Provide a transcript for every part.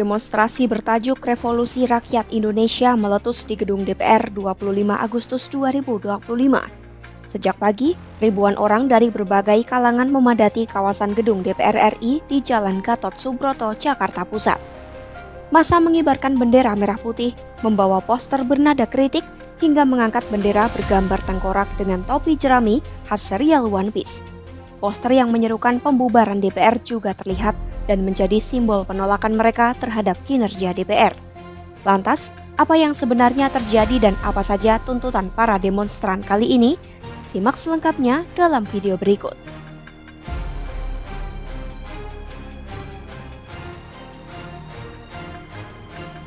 Demonstrasi bertajuk Revolusi Rakyat Indonesia meletus di gedung DPR 25 Agustus 2025. Sejak pagi, ribuan orang dari berbagai kalangan memadati kawasan gedung DPR RI di Jalan Gatot Subroto, Jakarta Pusat. Massa mengibarkan bendera merah putih, membawa poster bernada kritik, hingga mengangkat bendera bergambar tengkorak dengan topi jerami khas serial One Piece. Poster yang menyerukan pembubaran DPR juga terlihat dan menjadi simbol penolakan mereka terhadap kinerja DPR. Lantas, apa yang sebenarnya terjadi dan apa saja tuntutan para demonstran kali ini? Simak selengkapnya dalam video berikut.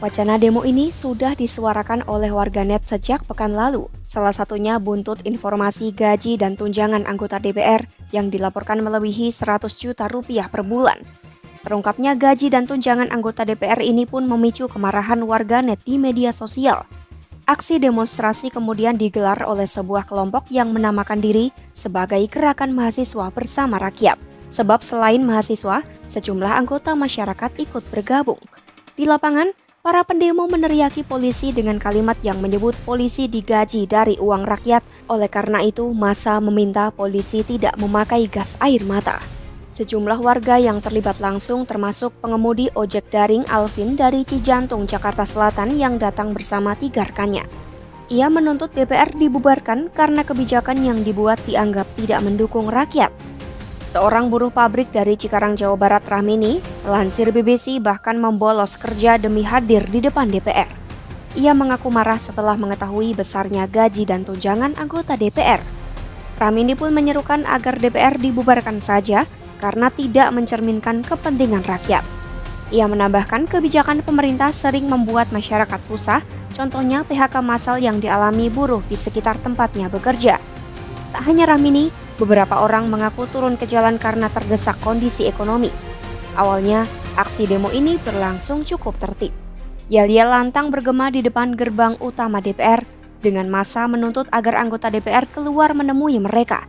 Wacana demo ini sudah disuarakan oleh warganet sejak pekan lalu, salah satunya buntut informasi gaji dan tunjangan anggota DPR yang dilaporkan melebihi 100 juta rupiah per bulan. Terungkapnya gaji dan tunjangan anggota DPR ini pun memicu kemarahan warganet di media sosial. Aksi demonstrasi kemudian digelar oleh sebuah kelompok yang menamakan diri sebagai Gerakan Mahasiswa Bersama Rakyat. Sebab selain mahasiswa, sejumlah anggota masyarakat ikut bergabung. Di lapangan, para pendemo meneriaki polisi dengan kalimat yang menyebut polisi digaji dari uang rakyat. Oleh karena itu, massa meminta polisi tidak memakai gas air mata. Sejumlah warga yang terlibat langsung termasuk pengemudi ojek daring Alvin dari Cijantung, Jakarta Selatan yang datang bersama 3 rekannya. Ia menuntut DPR dibubarkan karena kebijakan yang dibuat dianggap tidak mendukung rakyat. Seorang buruh pabrik dari Cikarang, Jawa Barat, Rahmini, melansir BBC bahkan membolos kerja demi hadir di depan DPR. Ia mengaku marah setelah mengetahui besarnya gaji dan tunjangan anggota DPR. Rahmini pun menyerukan agar DPR dibubarkan saja karena tidak mencerminkan kepentingan rakyat. Ia menambahkan kebijakan pemerintah sering membuat masyarakat susah, contohnya PHK massal yang dialami buruh di sekitar tempatnya bekerja. Tak hanya Rahmini, beberapa orang mengaku turun ke jalan karena terdesak kondisi ekonomi. Awalnya, aksi demo ini berlangsung cukup tertib. Yel-yel lantang bergema di depan gerbang utama DPR dengan massa menuntut agar anggota DPR keluar menemui mereka.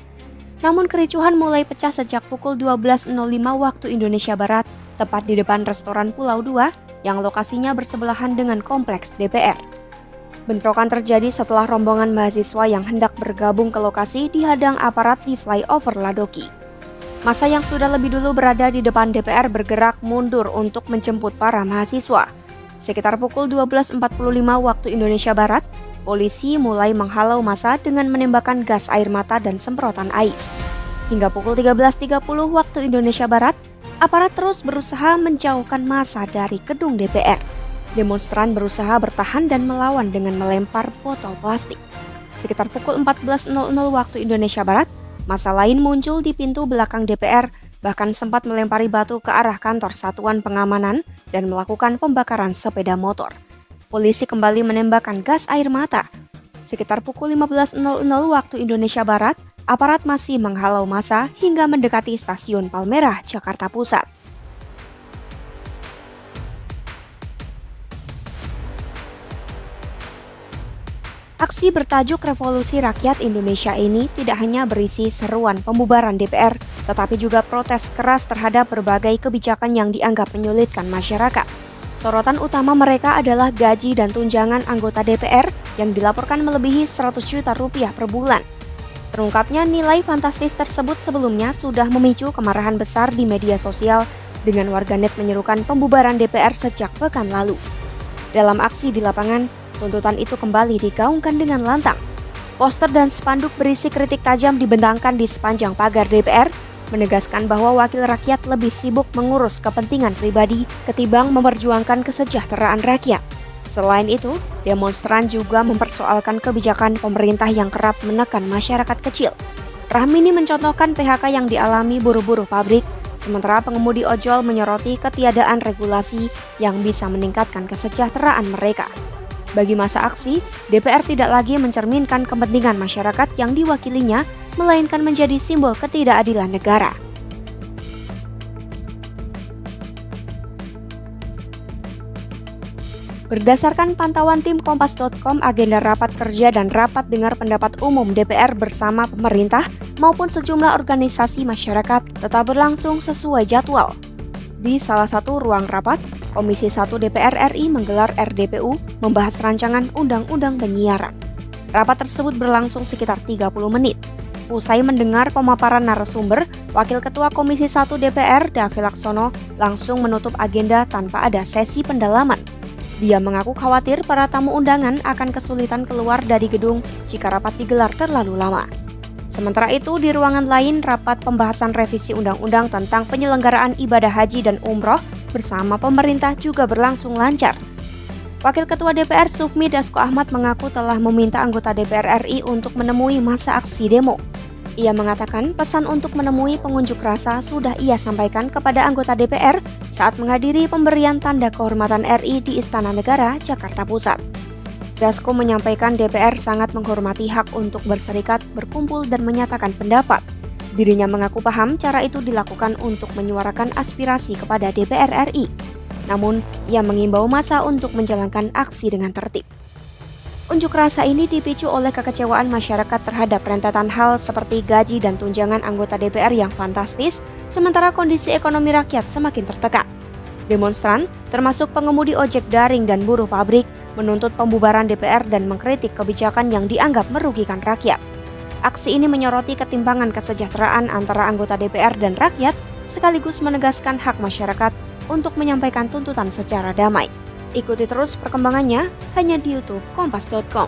Namun kericuhan mulai pecah sejak pukul 12.05 waktu Indonesia Barat, tepat di depan restoran Pulau 2 yang lokasinya bersebelahan dengan kompleks DPR. Bentrokan terjadi setelah rombongan mahasiswa yang hendak bergabung ke lokasi dihadang aparat di flyover Ladoki. Massa yang sudah lebih dulu berada di depan DPR bergerak mundur untuk menjemput para mahasiswa. Sekitar pukul 12.45 waktu Indonesia Barat, polisi mulai menghalau massa dengan menembakkan gas air mata dan semprotan air. Hingga pukul 13.30 waktu Indonesia Barat, aparat terus berusaha menjauhkan massa dari gedung DPR. Demonstran berusaha bertahan dan melawan dengan melempar botol plastik. Sekitar pukul 14.00 waktu Indonesia Barat, massa lain muncul di pintu belakang DPR, bahkan sempat melempari batu ke arah kantor Satuan Pengamanan dan melakukan pembakaran sepeda motor. Polisi kembali menembakkan gas air mata. Sekitar pukul 15.00 waktu Indonesia Barat, aparat masih menghalau massa hingga mendekati stasiun Palmerah, Jakarta Pusat. Aksi bertajuk Revolusi Rakyat Indonesia ini tidak hanya berisi seruan pembubaran DPR, tetapi juga protes keras terhadap berbagai kebijakan yang dianggap menyulitkan masyarakat. Sorotan utama mereka adalah gaji dan tunjangan anggota DPR yang dilaporkan melebihi 100 juta rupiah per bulan. Terungkapnya nilai fantastis tersebut sebelumnya sudah memicu kemarahan besar di media sosial dengan warganet menyerukan pembubaran DPR sejak pekan lalu. Dalam aksi di lapangan, tuntutan itu kembali digaungkan dengan lantang. Poster dan spanduk berisi kritik tajam dibentangkan di sepanjang pagar DPR, menegaskan bahwa wakil rakyat lebih sibuk mengurus kepentingan pribadi ketimbang memperjuangkan kesejahteraan rakyat. Selain itu, demonstran juga mempersoalkan kebijakan pemerintah yang kerap menekan masyarakat kecil. Rahmini mencontohkan PHK yang dialami buruh-buruh pabrik, sementara pengemudi ojol menyoroti ketiadaan regulasi yang bisa meningkatkan kesejahteraan mereka. Bagi massa aksi, DPR tidak lagi mencerminkan kepentingan masyarakat yang diwakilinya, melainkan menjadi simbol ketidakadilan negara. Berdasarkan pantauan tim Kompas.com, agenda rapat kerja dan rapat dengar pendapat umum DPR bersama pemerintah maupun sejumlah organisasi masyarakat tetap berlangsung sesuai jadwal. Di salah satu ruang rapat, Komisi 1 DPR RI menggelar RDPU membahas rancangan Undang-Undang Penyiaran. Rapat tersebut berlangsung sekitar 30 menit. Usai mendengar pemaparan narasumber, Wakil Ketua Komisi 1 DPR, Davi Laksono, langsung menutup agenda tanpa ada sesi pendalaman. Dia mengaku khawatir para tamu undangan akan kesulitan keluar dari gedung jika rapat digelar terlalu lama. Sementara itu, di ruangan lain, rapat pembahasan revisi undang-undang tentang penyelenggaraan ibadah haji dan umroh bersama pemerintah juga berlangsung lancar. Wakil Ketua DPR Sufmi Dasko Ahmad mengaku telah meminta anggota DPR RI untuk menemui masa aksi demo. Ia mengatakan pesan untuk menemui pengunjuk rasa sudah ia sampaikan kepada anggota DPR saat menghadiri pemberian tanda kehormatan RI di Istana Negara, Jakarta Pusat. Dasko menyampaikan DPR sangat menghormati hak untuk berserikat, berkumpul, dan menyatakan pendapat. Dirinya mengaku paham cara itu dilakukan untuk menyuarakan aspirasi kepada DPR RI. Namun, ia mengimbau massa untuk menjalankan aksi dengan tertib. Unjuk rasa ini dipicu oleh kekecewaan masyarakat terhadap rentetan hal seperti gaji dan tunjangan anggota DPR yang fantastis, sementara kondisi ekonomi rakyat semakin tertekan. Demonstran, termasuk pengemudi ojek daring dan buruh pabrik, menuntut pembubaran DPR dan mengkritik kebijakan yang dianggap merugikan rakyat. Aksi ini menyoroti ketimpangan kesejahteraan antara anggota DPR dan rakyat, sekaligus menegaskan hak masyarakat untuk menyampaikan tuntutan secara damai. Ikuti terus perkembangannya hanya di YouTube Kompas.com.